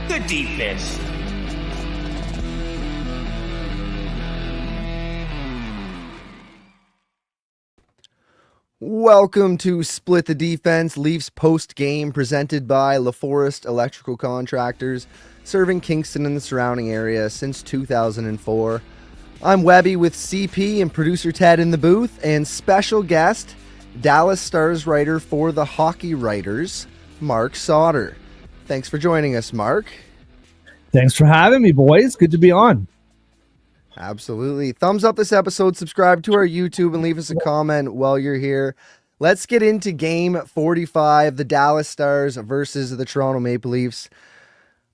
the defense. Welcome to Split the Defense, Leafs post-game presented by Laforest Electrical Contractors, serving Kingston and the surrounding area since 2004. I'm Webby with CP and producer Ted in the booth, and special guest, Dallas Stars writer for the Hockey Writers, Marc Sautter. Thanks for joining us, Marc. Thanks for having me, boys. Good to be on. Absolutely. Thumbs up this episode, subscribe to our YouTube, and leave us a comment while you're here. Let's get into game 45, the Dallas Stars versus the Toronto Maple Leafs.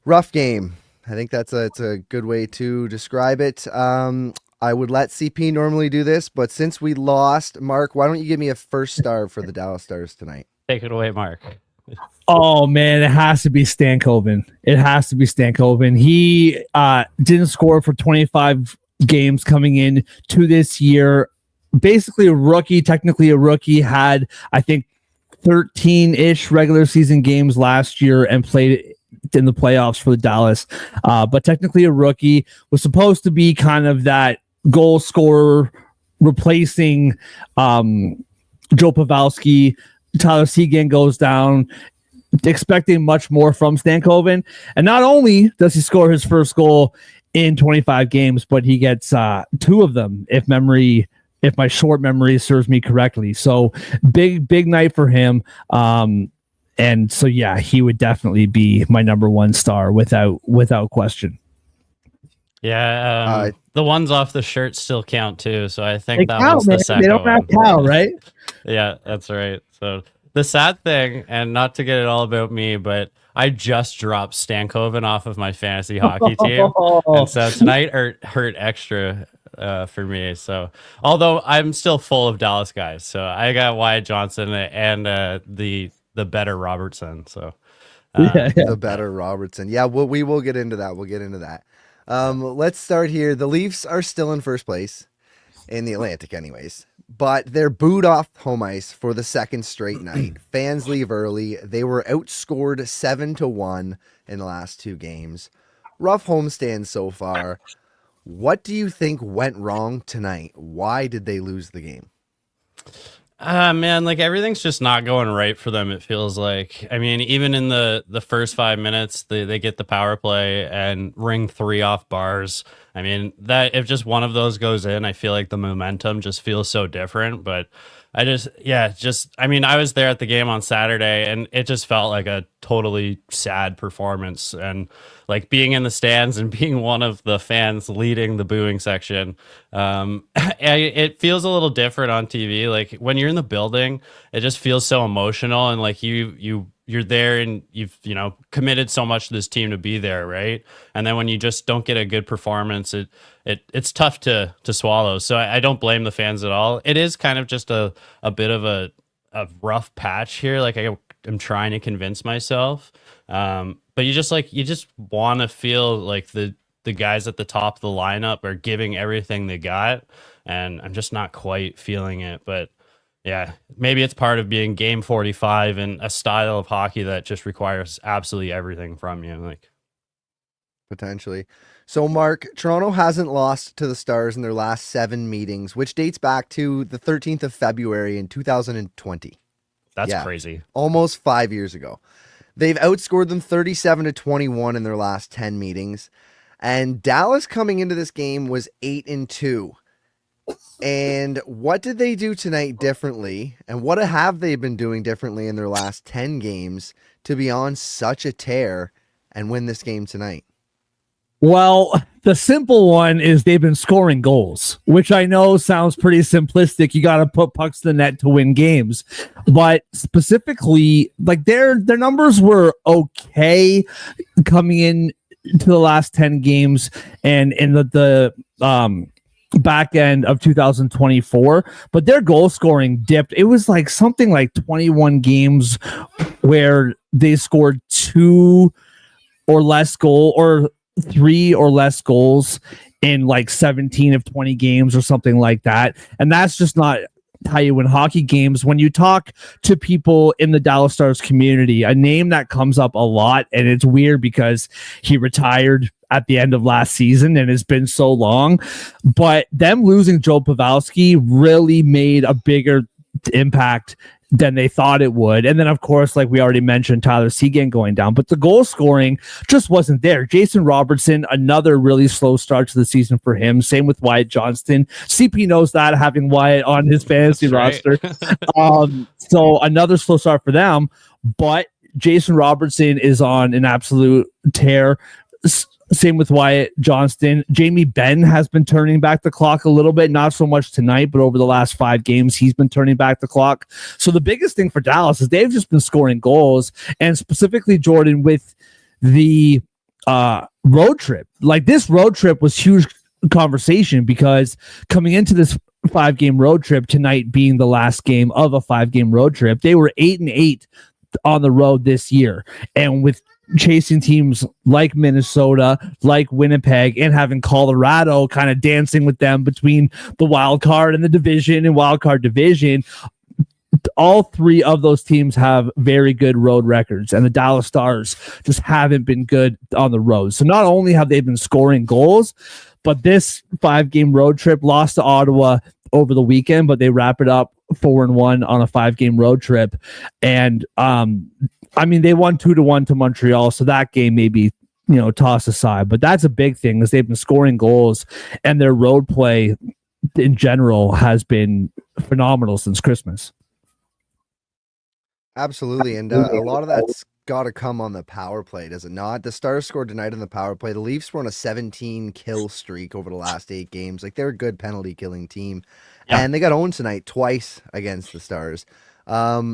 Rough game. I think it's a good way to describe it. I would let CP normally do this, but since we lost, Marc, why don't you give me a first star for the Dallas Stars tonight? Take it away, Marc. Oh, man, it has to be Stankoven. He didn't score for 25 games coming in to this year. Basically a rookie, technically a rookie, had, I think, 13-ish regular season games last year and played in the playoffs for the Dallas. But technically a rookie, was supposed to be kind of that goal scorer replacing Joe Pavelski. Tyler Seguin goes down, expecting much more from Stankoven. And not only does he score his first goal in 25 games, but he gets two of them, if my short memory serves me correctly. So big night for him. And so, yeah, he would definitely be my number one star without question. Yeah, the ones off the shirt still count too. So I think that was man. the second They don't have cow, right? Yeah, that's right. So the sad thing, and not to get it all about me, but I just dropped Stankoven off of my fantasy hockey team. And so tonight hurt extra for me. So although I'm still full of Dallas guys. So I got Wyatt Johnson and the better Robertson. So the better Robertson. Yeah, we will get into that. We'll get into that. Let's start here. The Leafs are still in first place in the Atlantic anyways, but they're booed off home ice for the second straight night. Fans leave early. They were outscored 7-1 in the last two games. Rough homestand so far. What do you think went wrong tonight? Why did they lose the game? Man, like everything's just not going right for them. It feels like, I mean, even in the first 5 minutes, they get the power play and ring 3 off bars. I mean, that if just one of those goes in, I feel like the momentum just feels so different. But I mean, I was there at the game on Saturday and it just felt like a totally sad performance. And like being in the stands and being one of the fans leading the booing section, it feels a little different on TV. Like when you're in the building, it just feels so emotional, and like you're there and you've committed so much to this team to be there, right? And then when you just don't get a good performance, it's tough to swallow. So I don't blame the fans at all. It is kind of just a bit of a rough patch here. Like I'm trying to convince myself. But you just want to feel like the guys at the top of the lineup are giving everything they got, and I'm just not quite feeling it. But yeah, maybe it's part of being game 45 and a style of hockey that just requires absolutely everything from you. Like potentially. So Marc, Toronto hasn't lost to the Stars in their last 7 meetings, which dates back to the 13th of February in 2020. That's crazy. Almost 5 years ago. They've outscored them 37-21 in their last 10 meetings. And Dallas coming into this game was 8-2. And what did they do tonight differently? And what have they been doing differently in their last 10 games to be on such a tear and win this game tonight? Well, the simple one is they've been scoring goals, which I know sounds pretty simplistic. You got to put pucks to the net to win games. But specifically, like their numbers were okay coming in to the last 10 games and in the back end of 2024, but their goal scoring dipped. It was like something like 21 games where they scored 2 or less goal or 3 or less goals in like 17 of 20 games or something like that. And that's just not how you win hockey games. When you talk to people in the Dallas Stars community, a name that comes up a lot, and it's weird because he retired at the end of last season and it's been so long, but them losing Joe Pavelski really made a bigger impact than they thought it would. And then, of course, like we already mentioned, Tyler Seguin going down, but the goal scoring just wasn't there. Jason Robertson, another really slow start to the season for him. Same with Wyatt Johnston. CP knows that, having Wyatt on his fantasy roster. So another slow start for them, but Jason Robertson is on an absolute tear. Same with Wyatt Johnston. Jamie Benn has been turning back the clock a little bit, not so much tonight, but over the last 5 games, he's been turning back the clock. So the biggest thing for Dallas is they've just been scoring goals, and specifically, Jordan, with the road trip. Like, this road trip was huge conversation because coming into this 5-game road trip, tonight being the last game of a 5-game road trip, they were 8-8 on the road this year. And with chasing teams like Minnesota, like Winnipeg, and having Colorado kind of dancing with them between the wild card and the division and wild card division, all 3 of those teams have very good road records, and the Dallas Stars just haven't been good on the road. So not only have they been scoring goals, but this 5-game road trip, lost to Ottawa over the weekend, but they wrap it up 4-1 on a 5-game road trip. And I mean, they won 2-1 to Montreal, so that game maybe, tossed aside. But that's a big thing, is they've been scoring goals, and their road play in general has been phenomenal since Christmas. Absolutely, and a lot of that's got to come on the power play, does it not? The Stars scored tonight in the power play. The Leafs were on a 17 kill streak over the last 8 games. Like, they're a good penalty killing team, and they got owned tonight twice against the Stars.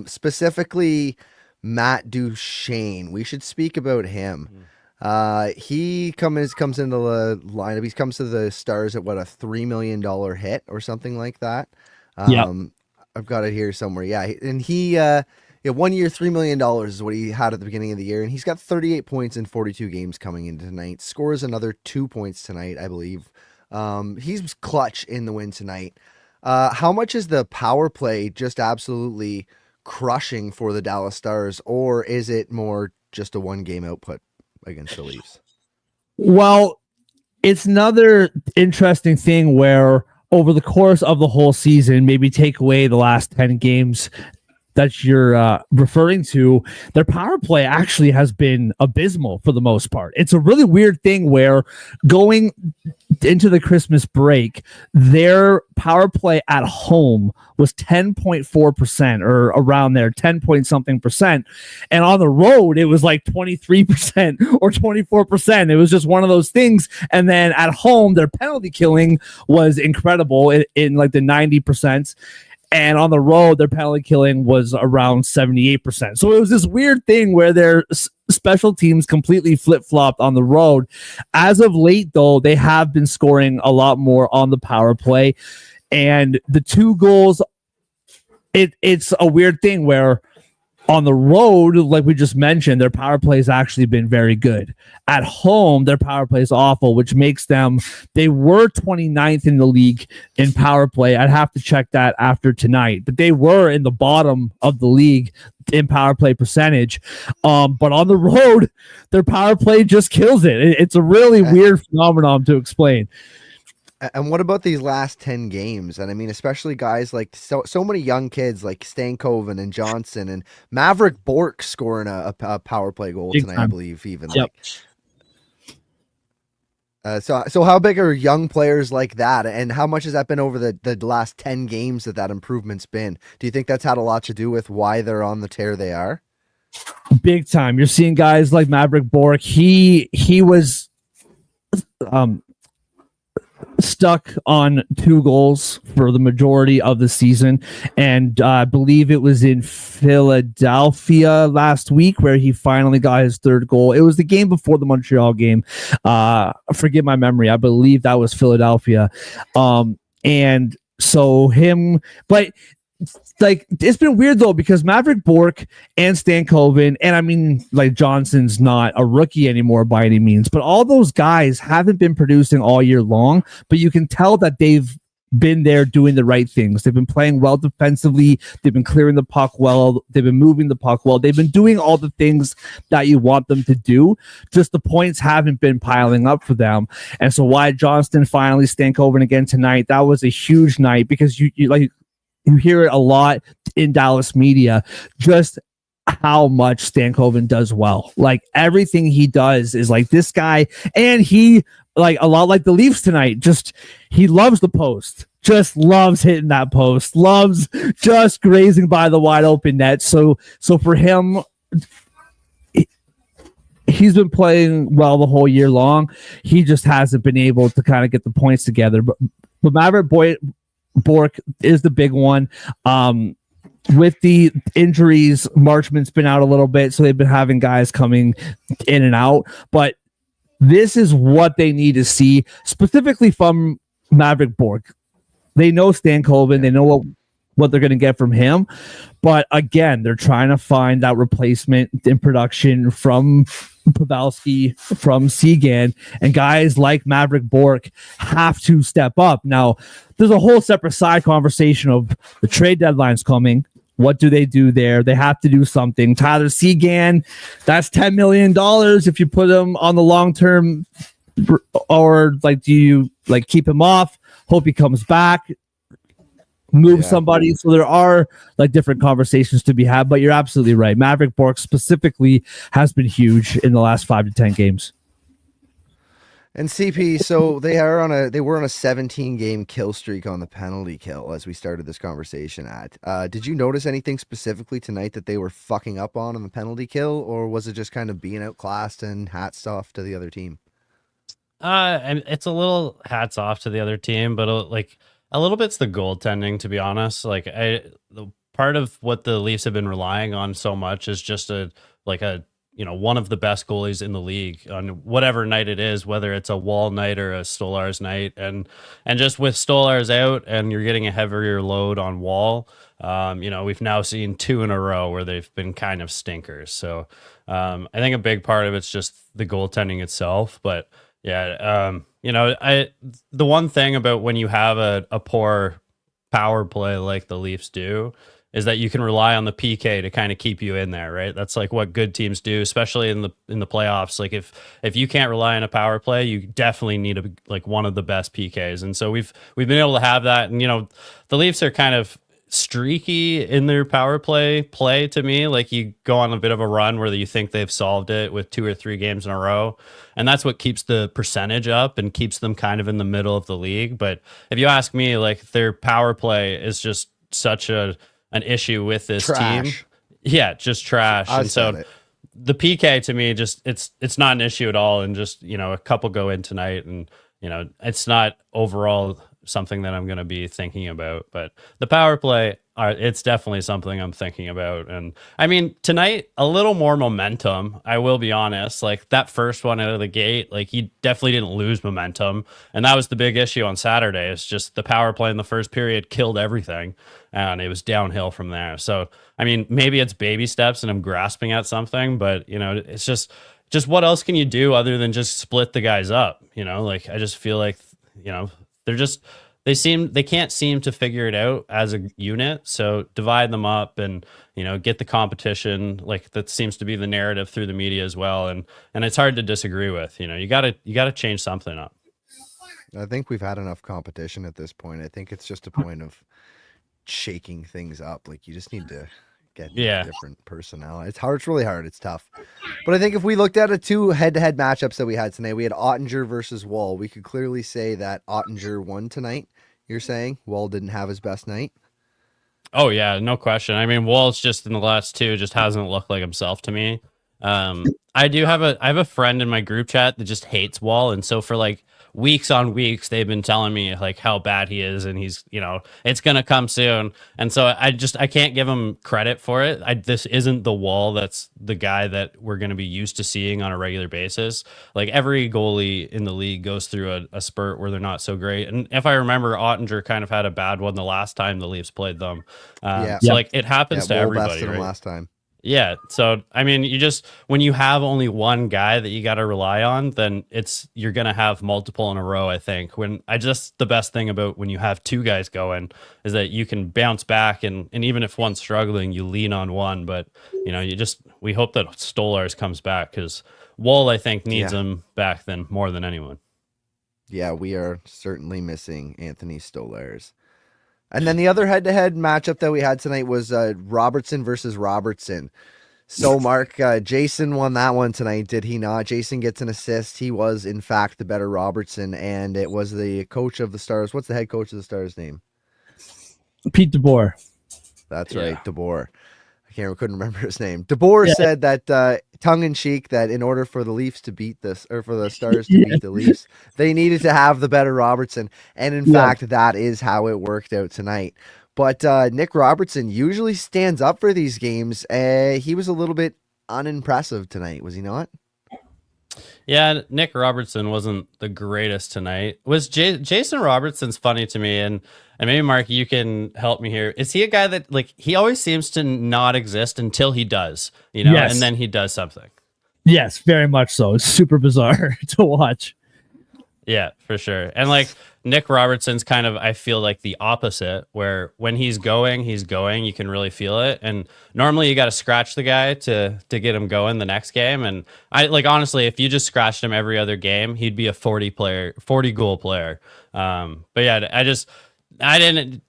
Specifically, Matt Duchene. We should speak about him. He comes into the lineup. He comes to the Stars at what, a $3 million hit or something like that. I've got it here somewhere. Yeah, and he 1 year, $3 million is what he had at the beginning of the year, and he's got 38 points in 42 games coming into tonight. Scores another 2 points tonight, I believe. He's clutch in the win tonight. How much is the power play just absolutely crushing for the Dallas Stars, or is it more just a 1-game output against the Leafs? Well, it's another interesting thing where over the course of the whole season, maybe take away the last 10 games that you're referring to, their power play actually has been abysmal for the most part. It's a really weird thing where going into the Christmas break, their power play at home was 10.4% or around there, 10 point something percent. And on the road, it was like 23% or 24%. It was just one of those things. And then at home, their penalty killing was incredible in like the 90%. And on the road, their penalty killing was around 78%. So it was this weird thing where their special teams completely flip-flopped on the road. As of late, though, they have been scoring a lot more on the power play. And the 2 goals, it's a weird thing where on the road, like we just mentioned, their power play has actually been very good. At home, their power play is awful, which makes them, they were 29th in the league in power play. I'd have to check that after tonight, but they were in the bottom of the league in power play percentage. But on the road, their power play just kills it. It's a really weird phenomenon to explain. And what about these last 10 games? And I mean, especially guys like so many young kids like Stankoven and Johnson and Maverick Bork scoring a power play goal tonight, I believe, even. Yep. So how big are young players like that? And how much has that been over the last 10 games that improvement's been? Do you think that's had a lot to do with why they're on the tear they are? Big time. You're seeing guys like Maverick Bork. He was stuck on 2 goals for the majority of the season, and I believe it was in Philadelphia last week where he finally got his 3rd goal. It was the game before the Montreal game. Forgive my memory. I believe that was Philadelphia. And so him, but like, it's been weird though, because Maverick Bork and Stankoven, and I mean, like, Johnson's not a rookie anymore by any means, but all those guys haven't been producing all year long, but you can tell that they've been there doing the right things. They've been playing well defensively. They've been clearing the puck well. They've been moving the puck well. They've been doing all the things that you want them to do. Just the points haven't been piling up for them. And so Wyatt Johnston finally Stankoven again tonight. That was a huge night because you hear it a lot in Dallas media, just how much Stankoven does well. Like everything he does is like this guy, and he like a lot like the Leafs tonight. Just he loves the post, just loves hitting that post, loves just grazing by the wide open net. So for him, he's been playing well the whole year long. He just hasn't been able to kind of get the points together. But Maverick Bourque is the big one. With the injuries, Marchman's been out a little bit, so they've been having guys coming in and out. But this is what they need to see, specifically from Maverick Bourque. They know Stankoven. They know what they're going to get from him. But again, they're trying to find that replacement in production from Pavelski, from Seguin, and guys like Maverick Bourque have to step up. Now, there's a whole separate side conversation of the trade deadline's coming. What do they do there? They have to do something. Tyler Seguin, that's $10 million if you put him on the long term, or like, do you like keep him off? Hope he comes back. Move somebody. So there are like different conversations to be had, but you're absolutely right. Maverick Bourque specifically has been huge in the last 5 to 10 games. And CP, so they were on a 17-game kill streak on the penalty kill as we started this conversation at. Did you notice anything specifically tonight that they were fucking up on the penalty kill, or was it just kind of being outclassed and hats off to the other team? And it's a little hats off to the other team, but like a little bit's the goaltending, to be honest. Like the part of what the Leafs have been relying on so much is just one of the best goalies in the league on whatever night it is, whether it's a Wall night or a Stolarz night. And just with Stolarz out and you're getting a heavier load on Wall, we've now seen 2 in a row where they've been kind of stinkers. So I think a big part of it's just the goaltending itself. But yeah, the one thing about when you have a poor power play like the Leafs do is that you can rely on the PK to kind of keep you in there, right? That's like what good teams do, especially in the playoffs. Like if you can't rely on a power play, you definitely need one of the best PKs. And so we've been able to have that. And the Leafs are kind of streaky in their power play to me. Like you go on a bit of a run where you think they've solved it with 2 or 3 games in a row, and that's what keeps the percentage up and keeps them kind of in the middle of the league. But if you ask me, like their power play is just such an issue with this team. Yeah, just trash. And so the PK to me, just it's not an issue at all. And just a couple go in tonight, and it's not overall something that I'm going to be thinking about. But the power play, it's definitely something I'm thinking about. And I mean, tonight, a little more momentum, I will be honest. Like that first one out of the gate, like he definitely didn't lose momentum. And that was the big issue on Saturday. It's just the power play in the first period killed everything, and it was downhill from there. So, I mean, maybe it's baby steps and I'm grasping at something, but it's just what else can you do other than just split the guys up? Like I just feel like, they can't seem to figure it out as a unit. So divide them up and, get the competition. Like that seems to be the narrative through the media as well. And it's hard to disagree with. You gotta change something up. I think we've had enough competition at this point. I think it's just a point of shaking things up. Like you just need to get different personnel. It's hard. It's really hard. It's tough. But I think if we looked at 2 head-to-head matchups that we had tonight, we had Ottinger versus Wall. We could clearly say that Ottinger won tonight. You're saying Wall didn't have his best night? Oh yeah, no question. I mean, Wall's just in the last 2 just hasn't looked like himself to me. I have a friend in my group chat that just hates Wall, and so for like weeks on weeks they've been telling me like how bad he is, and he's it's gonna come soon. And so I can't give him credit for it. This isn't the Wall that's the guy that we're gonna be used to seeing on a regular basis. Like every goalie in the league goes through a spurt where they're not so great, and if I remember, Ottinger kind of had a bad one the last time the Leafs played them. So like it happens to Wall everybody, bested him right? last time. Yeah. So, I mean, when you have only one guy that you got to rely on, then you're going to have multiple in a row, I think. The best thing about when you have two guys going is that you can bounce back and even if one's struggling, you lean on one. But, we hope that Stolarz comes back because Woll, I think, needs him back more than anyone. Yeah, we are certainly missing Anthony Stolarz. And then the other head-to-head matchup that we had tonight was Robertson versus Robertson. So, Mark, Jason won that one tonight, did he not? Jason gets an assist. He was, in fact, the better Robertson, and it was the coach of the Stars. What's the head coach of the Stars' name? Pete DeBoer. That's right, DeBoer. Couldn't remember his name. DeBoer said that tongue-in-cheek that in order for the Leafs to beat this, or for the Stars to beat the Leafs, they needed to have the better Robertson. And in fact, that is how it worked out tonight. But Nick Robertson usually stands up for these games. He was a little bit unimpressive tonight, was he not? Yeah, Nick Robertson wasn't the greatest tonight. Jason Robertson's funny to me, and maybe Mark, you can help me here. Is he a guy that he always seems to not exist until he does, Yes. and then he does something? Yes, very much so. It's super bizarre to watch. Yeah, for sure. And Nick Robertson's kind of, I feel like the opposite, where when he's going, you can really feel it. And normally you got to scratch the guy to get him going the next game. And honestly, if you just scratched him every other game, he'd be a 40 goal player. But yeah,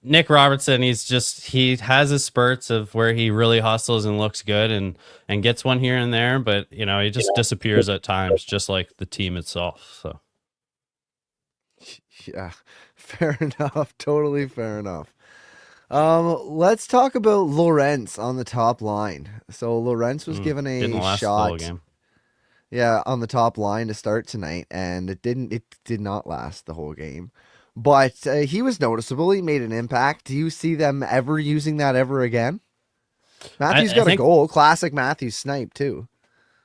Nick Robertson, he has his spurts of where he really hustles and looks good and gets one here and there, but he just disappears at times, just like the team itself. So. Yeah, fair enough. Totally fair enough. Let's talk about Lorentz on the top line. So Lorentz was given a shot. Yeah, on the top line to start tonight, and it did not last the whole game. But he was noticeable. He made an impact. Do you see them ever using that ever again? Matthews got a goal. Classic Matthews snipe too.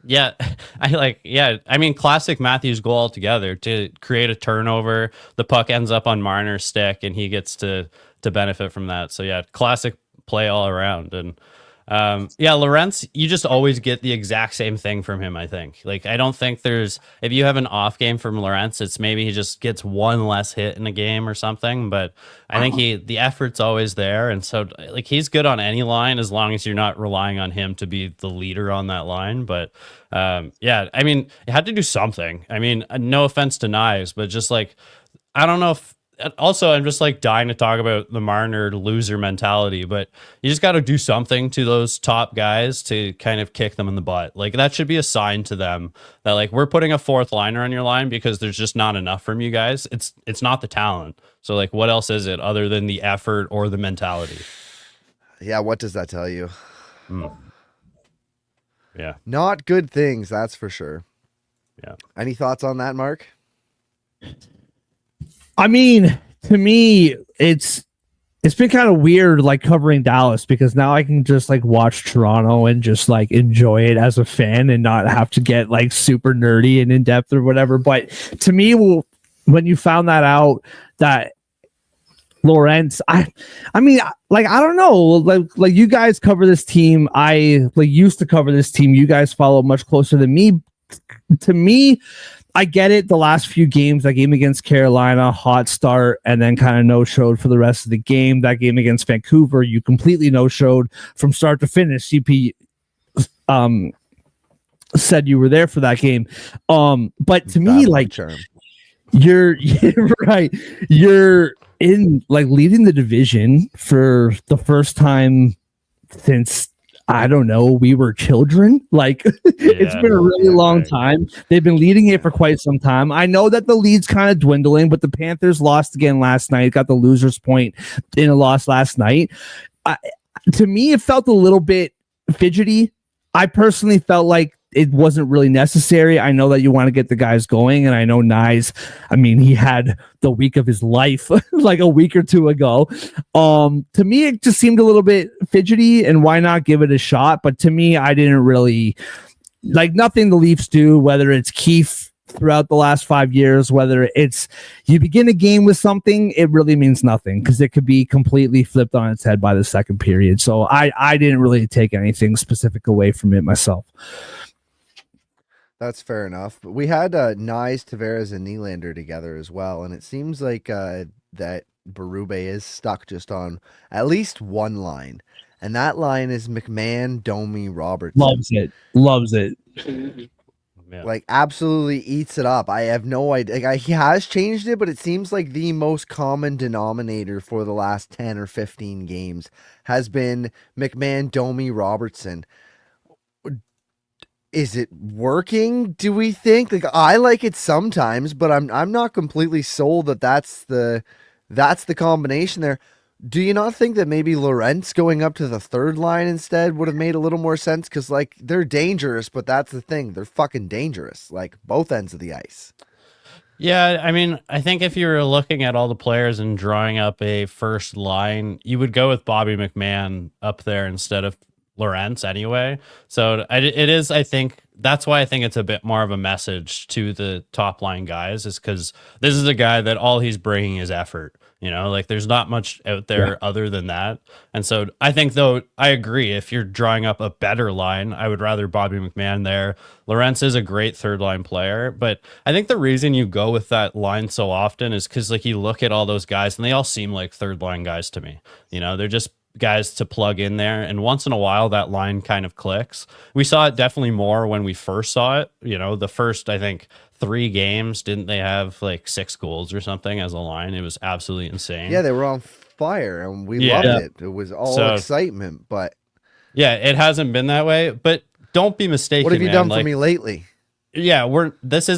Yeah, I mean, classic Matthews goal altogether to create a turnover. The puck ends up on Marner's stick, and he gets to benefit from that. So yeah, classic play all around. And Lorentz, you just always get the exact same thing from him. I think. I don't think if you have an off game from Lorentz, it's maybe he just gets one less hit in a game or something. But I think the effort's always there, and so he's good on any line as long as you're not relying on him to be the leader on that line. But I mean, you had to do something. I mean, no offense to Knives, but just I don't know if. Also, I'm just dying to talk about the Marner loser mentality, but you just got to do something to those top guys to kind of kick them in the butt. That should be a sign to them that we're putting a fourth liner on your line because there's just not enough from you guys. It's not the talent. So what else is it other than the effort or the mentality? Yeah, what does that tell you? Yeah. Not good things, that's for sure. Yeah. Any thoughts on that, Mark? I mean, to me, it's been kind of weird covering Dallas because now I can just watch Toronto and just enjoy it as a fan and not have to get super nerdy and in depth or whatever. But to me, when you found that out that Lorentz, I mean, I don't know, you guys cover this team. I used to cover this team. You guys follow much closer than me. To me, I get it. The last few games, that game against Carolina, hot start, and then kind of no-showed for the rest of the game. That game against Vancouver, you completely no-showed from start to finish. CP said you were there for that game. But to me, you're right. You're in leading the division for the first time since I don't know, we were children. It's been a really long time. They've been leading it for quite some time. I know that the lead's kind of dwindling, but the Panthers lost again last night, got the loser's point in a loss last night. To me, it felt a little bit fidgety. I personally felt like it wasn't really necessary. I know that you want to get the guys going, and I know Nyes, I mean, he had the week of his life a week or two ago. To me, it just seemed a little bit fidgety, and why not give it a shot? But to me, I didn't really nothing the Leafs do, whether it's Keefe throughout the last 5 years, whether it's you begin a game with something, it really means nothing because it could be completely flipped on its head by the second period. So I didn't really take anything specific away from it myself. That's fair enough. But we had Nyes, Tavares, and Nylander together as well, and it seems like that Berube is stuck just on at least one line, and that line is McMahon, Domi, Robertson. Loves it. Yeah. Like absolutely eats it up. I have no idea. Like, he has changed it, but it seems like the most common denominator for the last 10 or 15 games has been McMahon, Domi, Robertson. Is it working? Do we think? Like, I like it sometimes, but I'm not completely sold that that's the combination there. Do you not think that maybe Lorentz going up to the third line instead would have made a little more sense? Because, like, they're dangerous, but that's the thing. They're fucking dangerous, like, both ends of the ice. Yeah, I mean, I think if you were looking at all the players and drawing up a first line, you would go with Bobby McMahon up there instead of Lorentz anyway. So it is, I think, that's why I think it's a bit more of a message to the top line guys, is because this is a guy that all he's bringing is effort. You know, like there's not much out there other than that. And so I think, though, I agree. If you're drawing up a better line, I would rather Bobby McMahon there. Lorentz is a great third line player, but I think the reason you go with that line so often is because, like, you look at all those guys and they all seem like third line guys to me. You know, they're just guys to plug in there, and once in a while that line kind of clicks. We saw it definitely more when we first saw it. You know, the first, I think, 3 games, didn't they have like 6 goals or something as a line? It was absolutely insane. Yeah, they were on fire, and we loved it. It was all excitement, but yeah, it hasn't been that way. But don't be mistaken. What have you done for me lately? Yeah, that's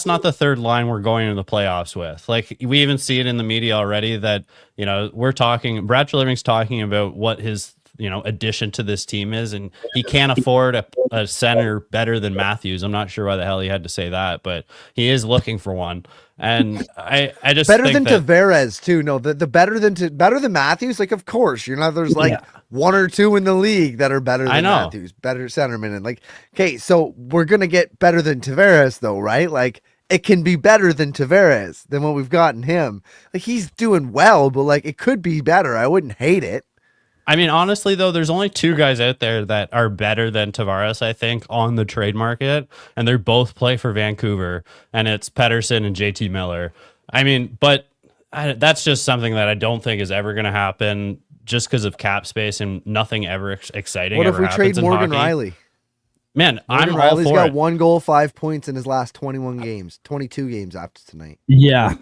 not the third line we're going into the playoffs with. Like, we even see it in the media already that, you know, Brad Treliving's talking about what his, you know, addition to this team is, and he can't afford a center better than Matthews. I'm not sure why the hell he had to say that, but he is looking for one. And I just better think than Tavares too. No, the better than Matthews. Like, of course, you're not. There's like 1 or 2 in the league that are better than Matthews, better centerman. And like, okay, so we're gonna get better than Tavares though, right? Like, it can be better than Tavares than what we've gotten him. Like, he's doing well, but like, it could be better. I wouldn't hate it. I mean, honestly, though, there's only 2 guys out there that are better than Tavares, I think, on the trade market, and they both play for Vancouver, and it's Pettersson and JT Miller. I mean, but that's just something that I don't think is ever going to happen just because of cap space, and nothing ever exciting What ever if we trade Morgan hockey. Riley? Man, Morgan I'm Riley's all for got it. 1 goal, 5 points in his last 22 games after tonight. Yeah.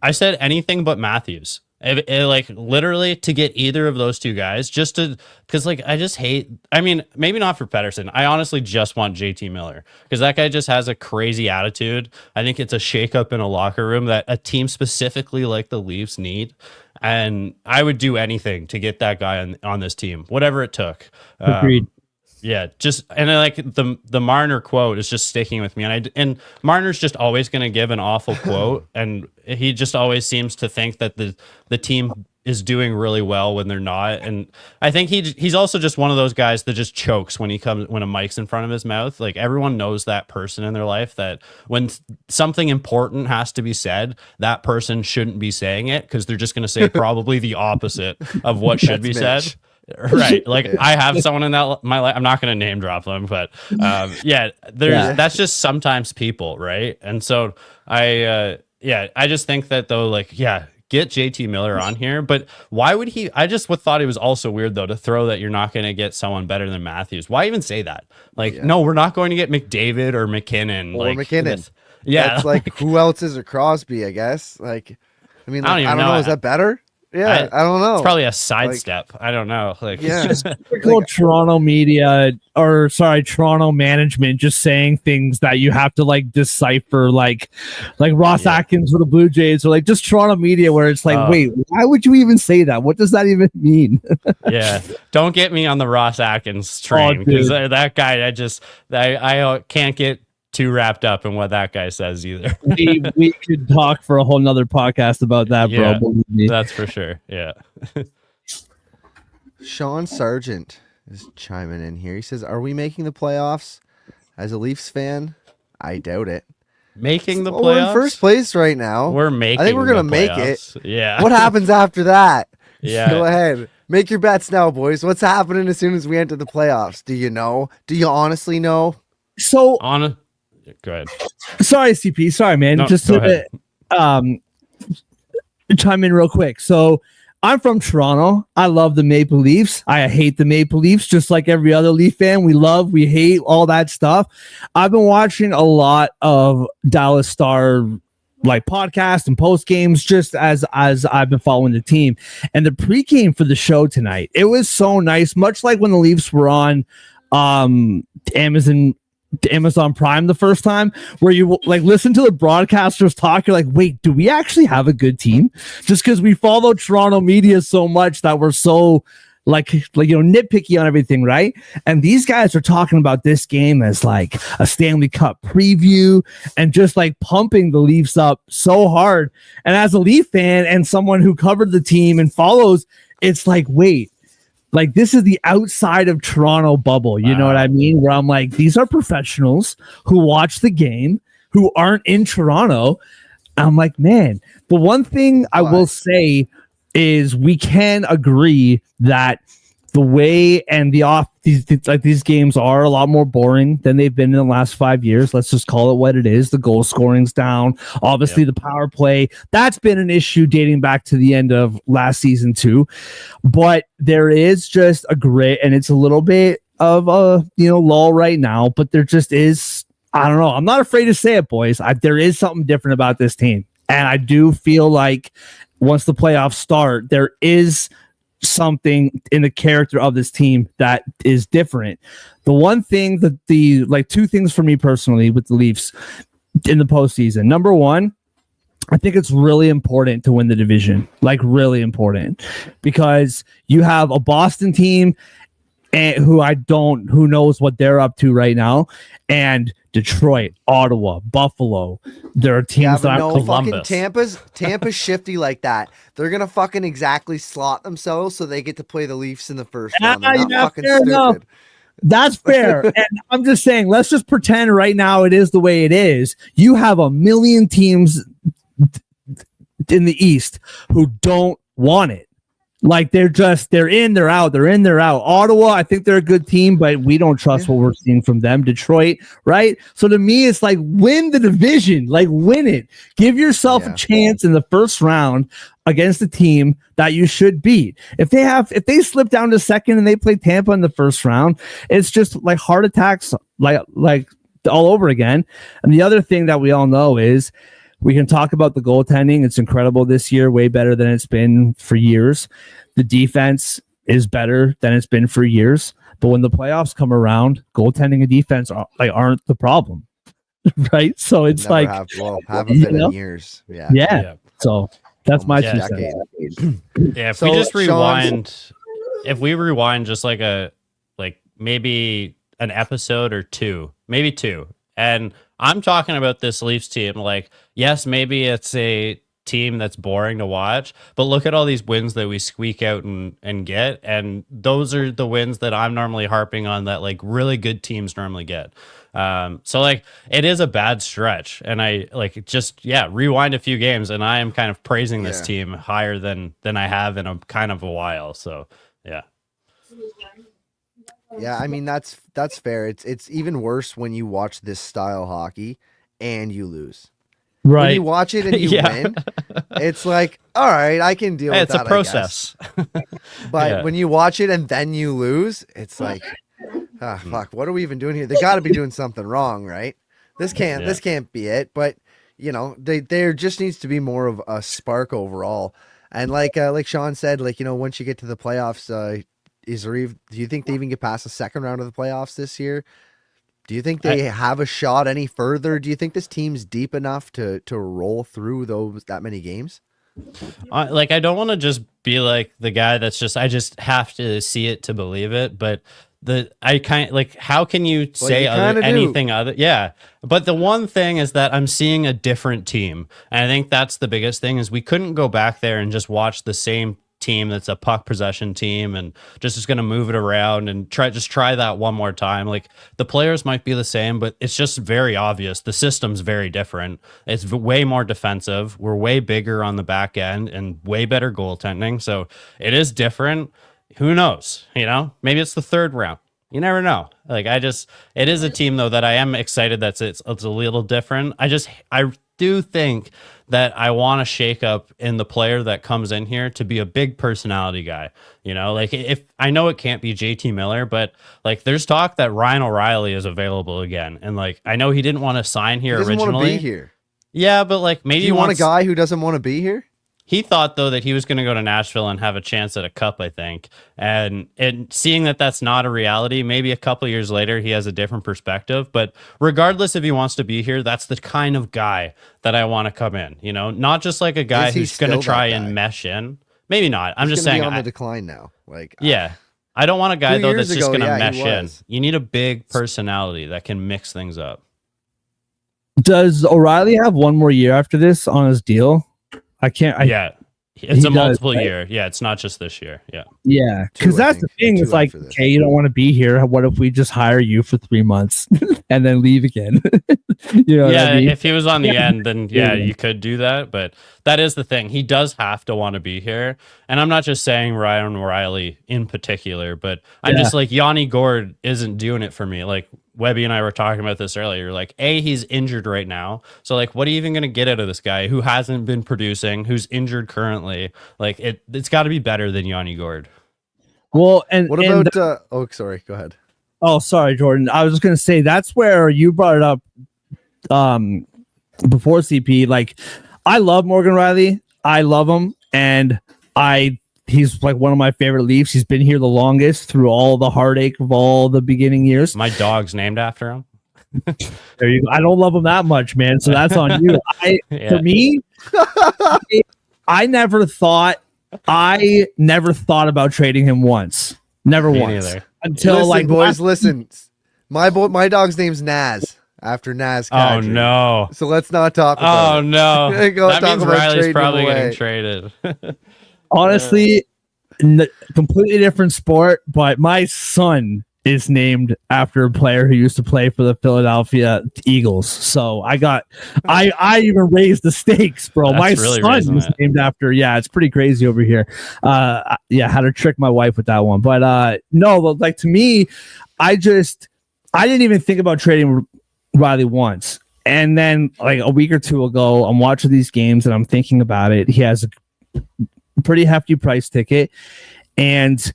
I said anything but Matthews. Like, literally, to get either of those 2 guys, just to, because like, I just hate, I mean, maybe not for Pettersson. I honestly just want JT Miller, because that guy just has a crazy attitude. I think it's a shakeup in a locker room that a team specifically like the Leafs need. And I would do anything to get that guy on this team, whatever it took. Agreed. Yeah, just, and I like the Marner quote is just sticking with me, and Marner's just always going to give an awful quote, and he just always seems to think that the team is doing really well when they're not, and I think he's also just one of those guys that just chokes when a mic's in front of his mouth. Like, everyone knows that person in their life that when something important has to be said, that person shouldn't be saying it, because they're just going to say probably the opposite of what should be said. Right, like, I have someone in my life. I'm not going to name drop them, but that's just sometimes people, right? And so I just think that, though, like, get JT Miller on here, but why would he? I just thought it was also weird, though, to throw that you're not going to get someone better than Matthews. Why even say that? Like, no, we're not going to get McDavid or McKinnon. Or like, McKinnon. That's like, who else is a Crosby? I guess. Like, I mean, like, I don't know. Is that better? Yeah, I don't know. It's probably a sidestep. I don't know. Like, just Toronto media, or sorry, Toronto management, just saying things that you have to like decipher, like Ross Atkins for the Blue Jays, or like just Toronto media, where it's like, wait, why would you even say that? What does that even mean? Yeah, don't get me on the Ross Atkins train, because that guy, I can't get too wrapped up in what that guy says either. we could talk for a whole nother podcast about that, bro. That's for sure. Yeah. Sean Sargent is chiming in here. He says, "Are we making the playoffs?" As a Leafs fan, I doubt it. Making the Well, playoffs. we're in first place right now. We're making. I think we're gonna the make playoffs. it. Yeah. What happens after that? Yeah. Go ahead. Make your bets now, boys. What's happening as soon as we enter the playoffs? Do you know? Do you honestly know? So Go ahead. sorry, CP. Sorry, man. No, Just go to chime in real quick. So I'm from Toronto. I love the Maple Leafs. I hate the Maple Leafs, just like every other Leaf fan. We hate all that stuff. I've been watching a lot of Dallas Star like podcasts and post games just as I've been following the team. And the pregame for the show tonight, it was so nice, much like when the Leafs were on Amazon Prime the first time, where you like listen to the broadcasters talk, you're like, wait, do we actually have a good team? Just because we follow Toronto media so much that we're so like nitpicky on everything, right? And these guys are talking about this game as like a Stanley Cup preview and just like pumping the Leafs up so hard. And as a Leaf fan and someone who covered the team and follows, it's like, wait, like this is the outside of Toronto bubble. You know what I mean? Where I'm like, these are professionals who watch the game, who aren't in Toronto. I'm like, man, the one thing I will say is we can agree that the way and these games are a lot more boring than they've been in the last 5 years. Let's just call it what it is. The goal scoring's down. Obviously, the power play, that's been an issue dating back to the end of last season too. But there is just a grit, and it's a little bit of a lull right now. But there just is. I don't know. I'm not afraid to say it, boys. There is something different about this team, and I do feel like once the playoffs start, there is something in the character of this team that is different. The one thing that two things for me personally with the Leafs in the postseason. Number one, I think it's really important to win the division, like really important, because you have a Boston team who knows what they're up to right now, and Detroit, Ottawa, Buffalo. There are teams that Columbus. Tampa's shifty like that. They're gonna fucking exactly slot themselves so they get to play the Leafs in the first round. They're not fucking stupid. Enough. That's fair. And I'm just saying, let's just pretend right now it is the way it is. You have a million teams in the East who don't want it. Like they're in, they're out, they're in, they're out. Ottawa, I think they're a good team, but we don't trust what we're seeing from them. Detroit, right? So to me, it's like win the division, like win it. Give yourself a chance in the first round against a team that you should beat. If they slip down to second and they play Tampa in the first round, it's just like heart attacks, like all over again. And the other thing that we all know is, we can talk about the goaltending. It's incredible this year, way better than it's been for years. The defense is better than it's been for years. But when the playoffs come around, goaltending and defense aren't the problem, right? So it's haven't been in years. Yeah. So that's my 2 cents. Yeah, if we just rewind, just maybe an episode or two, maybe two, and I'm talking about this Leafs team. Like, yes, maybe it's a team that's boring to watch, but look at all these wins that we squeak out and get. And those are the wins that I'm normally harping on that like really good teams normally get. So like it is a bad stretch. And I rewind a few games and I am kind of praising this team higher than I have in a kind of a while. So yeah. Yeah, I mean that's fair. It's even worse when you watch this style hockey and you lose. Right. When you watch it and you win, it's like, all right, I can deal with that. It's a process. But when you watch it and then you lose, it's like, fuck, what are we even doing here? They got to be doing something wrong, right? This can't be it. But there just needs to be more of a spark overall. And like Sean said, once you get to the playoffs, do you think they even get past the second round of the playoffs this year? Do you think they have a shot any further? Do you think this team's deep enough to roll through that many games? I don't want to just be like the guy that's I just have to see it to believe it. But how can you say anything other? Yeah. But the one thing is that I'm seeing a different team. And I think that's the biggest thing is we couldn't go back there and just watch the same team that's a puck possession team and just is going to move it around and try that one more time. Like the players might be the same, but it's just very obvious. The system's very different. It's way more defensive. We're way bigger on the back end and way better goaltending. So it is different. Who knows? Maybe it's the third round. You never know. Like it is a team though that I am excited that it's a little different. I do think that I want to shake up in the player that comes in here to be a big personality guy. Like if I know it can't be JT Miller, but like there's talk that Ryan O'Reilly is available again. And like, I know he didn't want to sign here originally. He doesn't want to be here. Yeah, but like maybe you want a guy who doesn't want to be here? He thought, though, that he was going to go to Nashville and have a chance at a cup, I think. And seeing that that's not a reality, maybe a couple years later, he has a different perspective. But regardless if he wants to be here, that's the kind of guy that I want to come in. Not just like a guy who's going to try and mesh in. Maybe not. I'm just saying. He's on the decline now. Yeah. I don't want a guy, though, that's just going to mesh in. You need a big personality that can mix things up. Does O'Reilly have one more year after this on his deal? Yeah, it's a multiple year. Yeah, it's not just this year. Yeah, because that's the thing. It's like, okay, you don't want to be here. What if we just hire you for 3 months and then leave again? What I mean? If he was on the end, then you could do that. But that is the thing. He does have to want to be here. And I'm not just saying Ryan O'Reilly in particular, but I'm just like, Yanni Gourde isn't doing it for me. Like, Webby and I were talking about this earlier. Like, he's injured right now. So, like, what are you even going to get out of this guy who hasn't been producing, who's injured currently? Like, it's got to be better than Yanni Gourde. Well, and what about? Sorry. Go ahead. Oh, sorry, Jordan. I was just going to say that's where you brought it up before CP. Like, I love Morgan Rielly. I love him, and he's like one of my favorite Leafs. He's been here the longest through all the heartache of all the beginning years. My dog's named after him. There you go. I don't love him that much, man. So that's on you. For me, I never thought about trading him once. Never Me once. neither. Until listen. My dog's name's Naz. After Naz. Oh no! So let's not talk about it. No! That means Riley's probably getting traded. Honestly, completely different sport, but my son is named after a player who used to play for the Philadelphia Eagles. So I even raised the stakes, bro. That's my really son is named after. Yeah, it's pretty crazy over here. How to trick my wife with that one, but no, like to me, I didn't even think about trading Rielly once. And then like a week or two ago, I'm watching these games and I'm thinking about it. He has a pretty hefty price ticket. And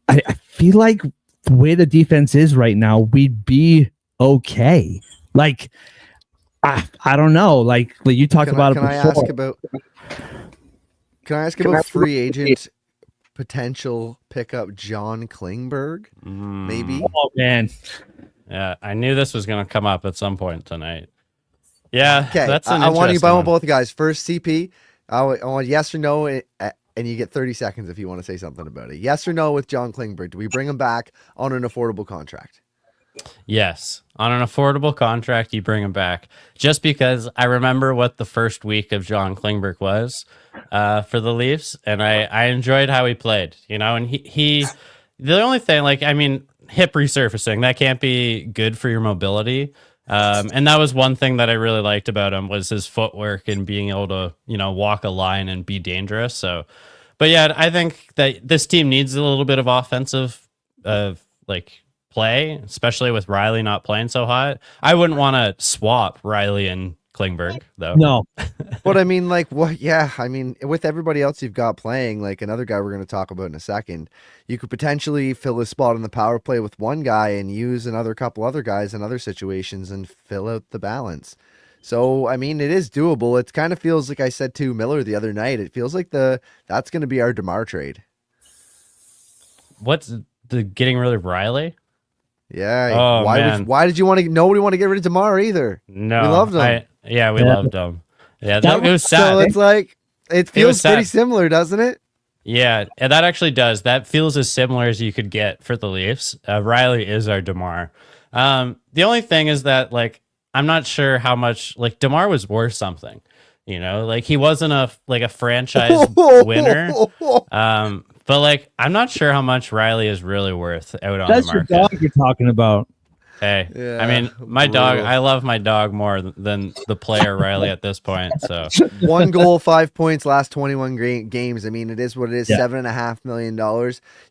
I feel like the way the defense is right now, we'd be okay. Like, I don't know. Like you talked about it before. Can I ask about free agent potential pickup John Klingberg? Maybe. Oh, man. Yeah, I knew this was going to come up at some point tonight. Yeah, okay. That's an I want you to interesting one. both guys. First, CP. I want yes or no, and you get 30 seconds if you want to say something about it. Yes or no with John Klingberg. Do we bring him back on an affordable contract? Yes. On an affordable contract, you bring him back. Just because I remember what the first week of John Klingberg was for the Leafs, and I enjoyed how he played, and he the only thing, hip resurfacing, that can't be good for your mobility. And that was one thing that I really liked about him was his footwork and being able to, walk a line and be dangerous. So, but yeah, I think that this team needs a little bit of offensive, play, especially with Rielly not playing so hot. I wouldn't want to swap Rielly and Klingberg though. No. But I mean, what? Yeah, I mean, with everybody else you've got playing, like another guy we're going to talk about in a second, you could potentially fill his spot in the power play with one guy and use another couple other guys in other situations and fill out the balance. So, I mean, it is doable. It kind of feels like I said to Miller the other night. It feels like that's going to be our DeMar trade. What's the getting rid of Rielly? Yeah. Oh, why did you want to? Nobody want to get rid of DeMar either. No, we loved him. We loved him. Yeah, it was sad. So it's like it feels pretty similar, doesn't it? Yeah, and that actually does. That feels as similar as you could get for the Leafs. Rielly is our DeMar. The only thing is that I'm not sure how much DeMar was worth something. He wasn't a franchise winner. But like, I'm not sure how much Riley is really worth out on That's the your market. dog you're talking about. Hey, Yeah, I mean, my dog. brutal. I love my dog more than the player Riley at this point. So 1 goal, 5 points, last 21 games. I mean, it is what it is. Yeah. $7.5 million.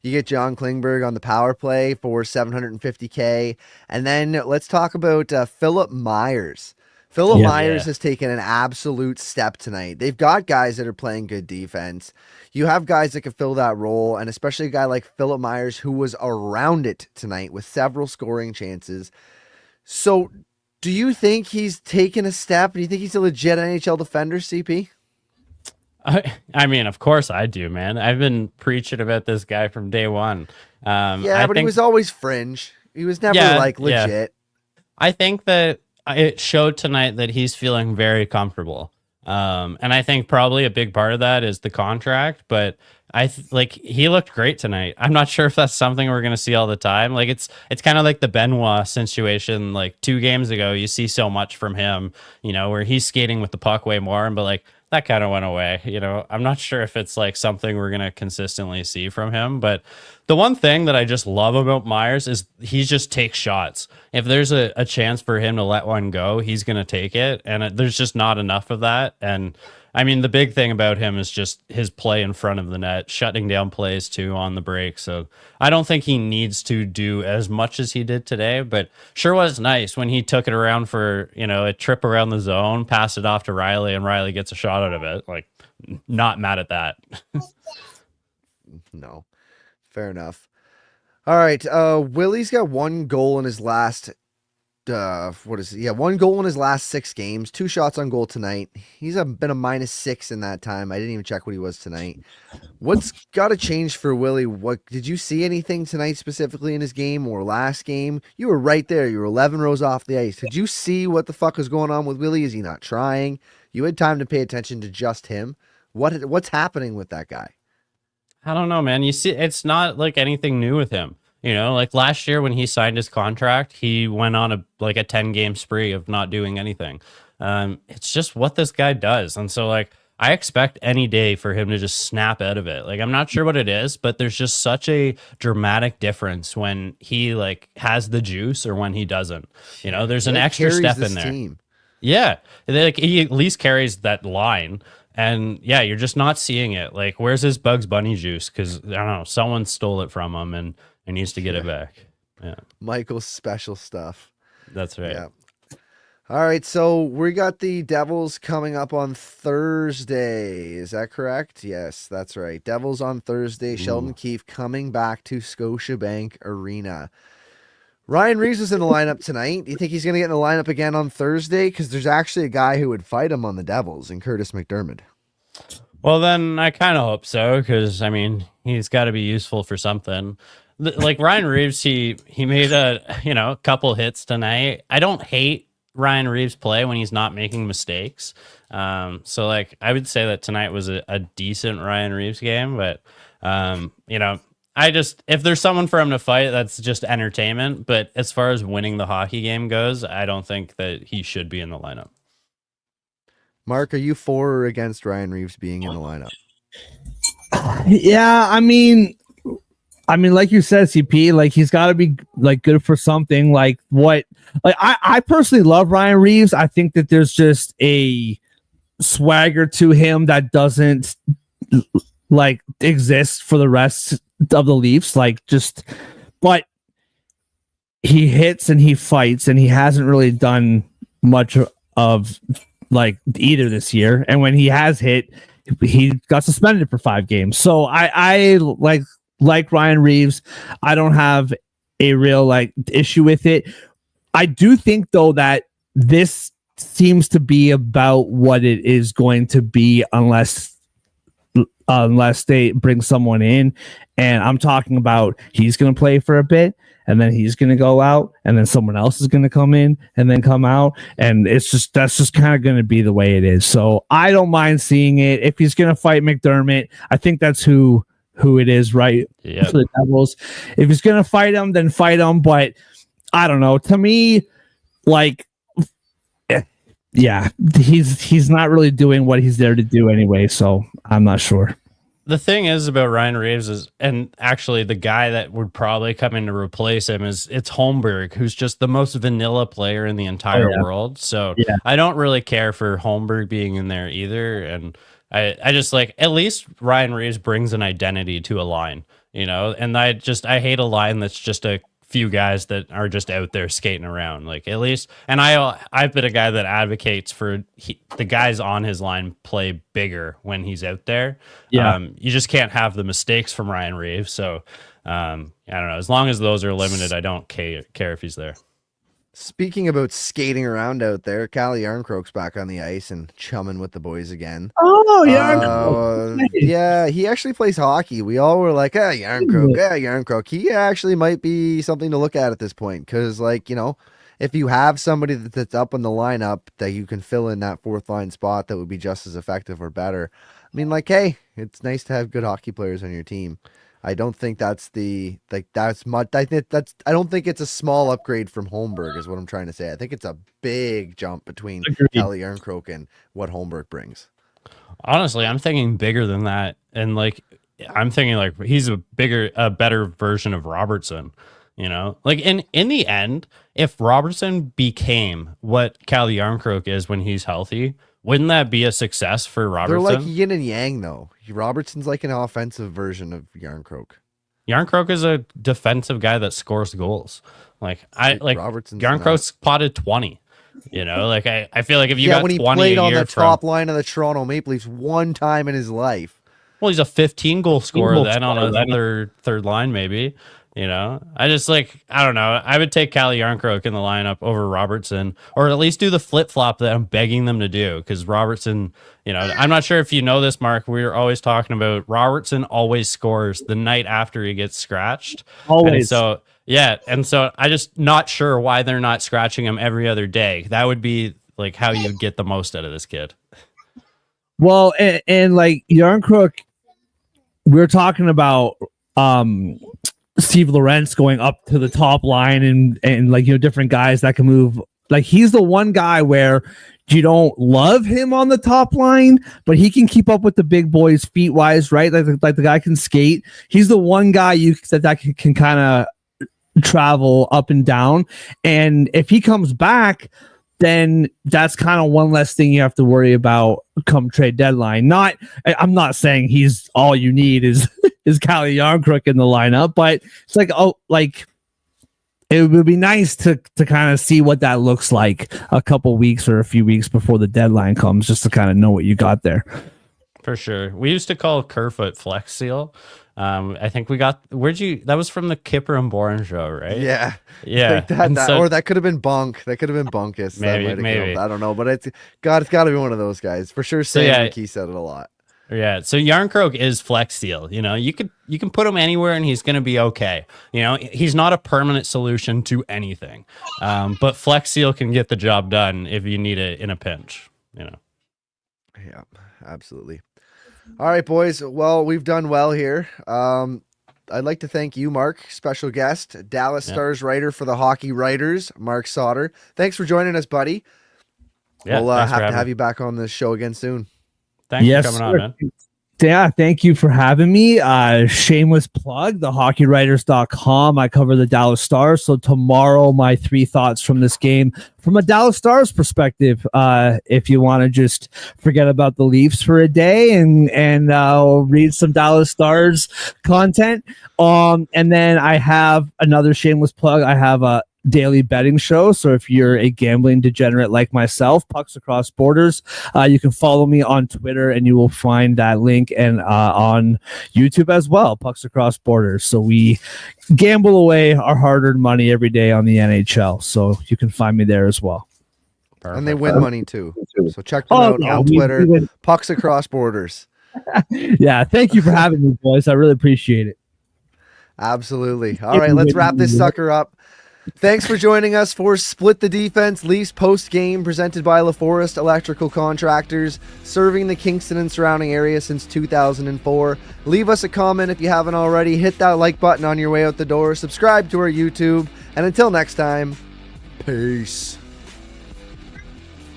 You get John Klingberg on the power play for $750K, and then let's talk about Philip Myers. Philip Yeah. Myers has taken an absolute step tonight. They've got guys that are playing good defense. You have guys that can fill that role, and especially a guy like Philip Myers who was around it tonight with several scoring chances. So, do you think he's taken a step? Do you think he's a legit NHL defender, CP? I mean, of course I do, man. I've been preaching about this guy from day one. Yeah, but he was always fringe. He was never legit. I think that it showed tonight that he's feeling very comfortable. And I think probably a big part of that is the contract, but he looked great tonight. I'm not sure if that's something we're going to see all the time. Like it's kind of like the Benoit situation. Like 2 games ago, you see so much from him, where he's skating with the puck way more, but like that kind of went away. I'm not sure if it's like something we're going to consistently see from him, but the one thing that I just love about Myers is he just takes shots. If there's a chance for him to let one go, he's going to take it. And there's just not enough of that. And I mean, the big thing about him is just his play in front of the net, shutting down plays too on the break. So I don't think he needs to do as much as he did today, but sure was nice when he took it around for, a trip around the zone, passed it off to Riley, and Riley gets a shot out of it. Like, not mad at that. No, fair enough. All right. Willie's got 1 goal in his last 1 goal in his last 6 games, 2 shots on goal tonight. He's been a -6 in that time. I didn't even check what he was tonight. What's got to change for Willie? What did you see anything tonight specifically in his game or last game? You were right there. You were 11 rows off the ice. Did you see what the fuck was going on with Willie? Is he not trying? You had time to pay attention to just him. What's happening with that guy? I don't know, man. You see, it's not like anything new with him. Like last year when he signed his contract, he went on a 10-game spree of not doing anything. It's just what this guy does. And so like, I expect any day for him to just snap out of it. Like, I'm not sure what it is, but there's just such a dramatic difference when he like has the juice or when he doesn't. There's an extra step in there. Team. Yeah. He at least carries that line. And yeah, you're just not seeing it. Like, where's his Bugs Bunny juice? Because I don't know, someone stole it from him and needs to get it back. Yeah. Michael's special stuff. That's right. Yeah. All right. So we got the Devils coming up on Thursday. Is that correct? Yes, that's right. Devils on Thursday. Sheldon Keefe coming back to Scotiabank Arena. Ryan Reeves is in the lineup tonight. Do you think he's going to get in the lineup again on Thursday? Because there's actually a guy who would fight him on the Devils in Curtis McDermott. Well, then I kind of hope so, because I mean, he's got to be useful for something. Like Ryan Reeves, he made a couple hits tonight. I don't hate Ryan Reeves' play when he's not making mistakes. So like I would say that tonight was a decent Ryan Reeves game, but if there's someone for him to fight, that's just entertainment. But as far as winning the hockey game goes, I don't think that he should be in the lineup. Marc, are you for or against Ryan Reeves being in the lineup? Yeah, I mean, like you said, CP, like he's got to be like good for something. Like what? Like I personally love Ryan Reeves. I think that there's just a swagger to him that doesn't like exist for the rest of the Leafs. But he hits and he fights, and he hasn't really done much of like either this year. And when he has hit, he got suspended for 5 games. So I like Ryan Reeves. I don't have a real like issue with it. I do think though that this seems to be about what it is going to be unless they bring someone in. And I'm talking about he's going to play for a bit, and then he's going to go out, and then someone else is going to come in and then come out. And that's just kind of going to be the way it is. So I don't mind seeing it. If he's going to fight McDermott, I think that's who it is, right? Yeah. For the Devils. If he's going to fight him, then fight him. But I don't know. To me, like, yeah, he's not really doing what he's there to do anyway. So I'm not sure. the thing is about Ryan Reeves is, and actually the guy that would probably come in to replace him it's Holmberg, who's just the most vanilla player in the entire world. So I don't really care for Holmberg being in there either. And I just like, at least Ryan Reeves brings an identity to a line, and I hate a line that's just a few guys that are just out there skating around, like, at least. And I've been a guy that advocates for the guys on his line play bigger when he's out there. You just can't have the mistakes from Ryan Reeves. So I don't know, as long as those are limited, I don't care if he's there. Speaking about skating around out there, Calle Yarncroke's back on the ice and chumming with the boys again. Oh, yeah. Yeah, he actually plays hockey. We all were like, Yarncroke. He actually might be something to look at this point because, like, if you have somebody that's up in the lineup that you can fill in that fourth line spot that would be just as effective or better. I mean, like, hey, it's nice to have good hockey players on your team. I don't think that's much. I don't think it's a small upgrade from Holmberg is what I'm trying to say. I think it's a big jump between Calle Yarncroke and what Holmberg brings. Honestly, I'm thinking bigger than that. And like, I'm thinking like he's a better version of Robertson, like in the end, if Robertson became what Calle Yarncroke is when he's healthy, wouldn't that be a success for Robertson? They're like yin and yang, though. Robertson's like an offensive version of Yarncroke. Yarncroke is a defensive guy that scores goals. Yarncroke's potted 20. Like I feel like if you got when he 20 played a on year the top line of the Toronto Maple Leafs one time in his life. Well, he's a 15-goal scorer then on a third line, maybe. I just I don't know. I would take Calle Yarncroke in the lineup over Robertson, or at least do the flip flop that I'm begging them to do. Because Robertson, I'm not sure if you know this, Mark. We're always talking about Robertson always scores the night after he gets scratched. Always. And so I just not sure why they're not scratching him every other day. That would be like how you get the most out of this kid. Well, and like Yarncroke, we're talking about Steve Lorentz going up to the top line and like, different guys that can move. Like, he's the one guy where you don't love him on the top line, but he can keep up with the big boys feet wise, right? Like the guy can skate. He's the one guy that can kind of travel up and down. And if he comes back, then that's kind of one less thing you have to worry about come trade deadline. I'm not saying he's all you need is Calle Yarncroke in the lineup, but it's like, it would be nice to kind of see what that looks like a couple weeks or a few weeks before the deadline comes, just to kind of know what you got there. For sure. We used to call Kerfoot Flex Seal. I think we got, that was from the Kipper and Bourne show, right? Yeah. Yeah. Or that could have been Bunk. That could have been Bunkus. Maybe. I don't know, but it's got to be one of those guys. For sure, Sam Key said it a lot. Yeah, so Yarncroke is Flex Seal. You can put him anywhere and he's going to be okay. He's not a permanent solution to anything. But Flex Seal can get the job done if you need it in a pinch, Yeah, absolutely. All right, boys. Well, we've done well here. I'd like to thank you, Marc, special guest, Dallas Stars writer for the Hockey Writers, Marc Sautter. Thanks for joining us, buddy. Yeah, we'll have to have you back on the show again soon. Thanks for coming on, man. Yeah, thank you for having me. Shameless plug, thehockeywriters.com. I cover the Dallas Stars. So tomorrow, my 3 thoughts from this game from a Dallas Stars perspective. If you want to just forget about the Leafs for a day and read some Dallas Stars content. And then I have another shameless plug. I have a daily betting show. So if you're a gambling degenerate like myself, Pucks Across Borders, you can follow me on Twitter and you will find that link, and on YouTube as well, Pucks Across Borders. So we gamble away our hard-earned money every day on the NHL. So you can find me there as well. Perfect. And they win money too. So check them out on Twitter, Pucks Across Borders. Yeah. Thank you for having me, boys. I really appreciate it. Absolutely. All right, let's wrap this sucker up. Thanks for joining us for Split the Defense Leafs post game, presented by Laforest Electrical Contractors, serving the Kingston and surrounding area since 2004. Leave us a comment if you haven't already. Hit that like button on your way out the door. Subscribe to our YouTube. And until next time, peace.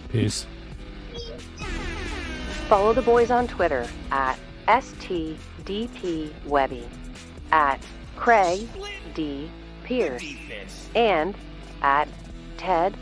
Peace. Follow the boys on Twitter at STDP Webby, at Craig D. Pearce, and at Ted_is_shook.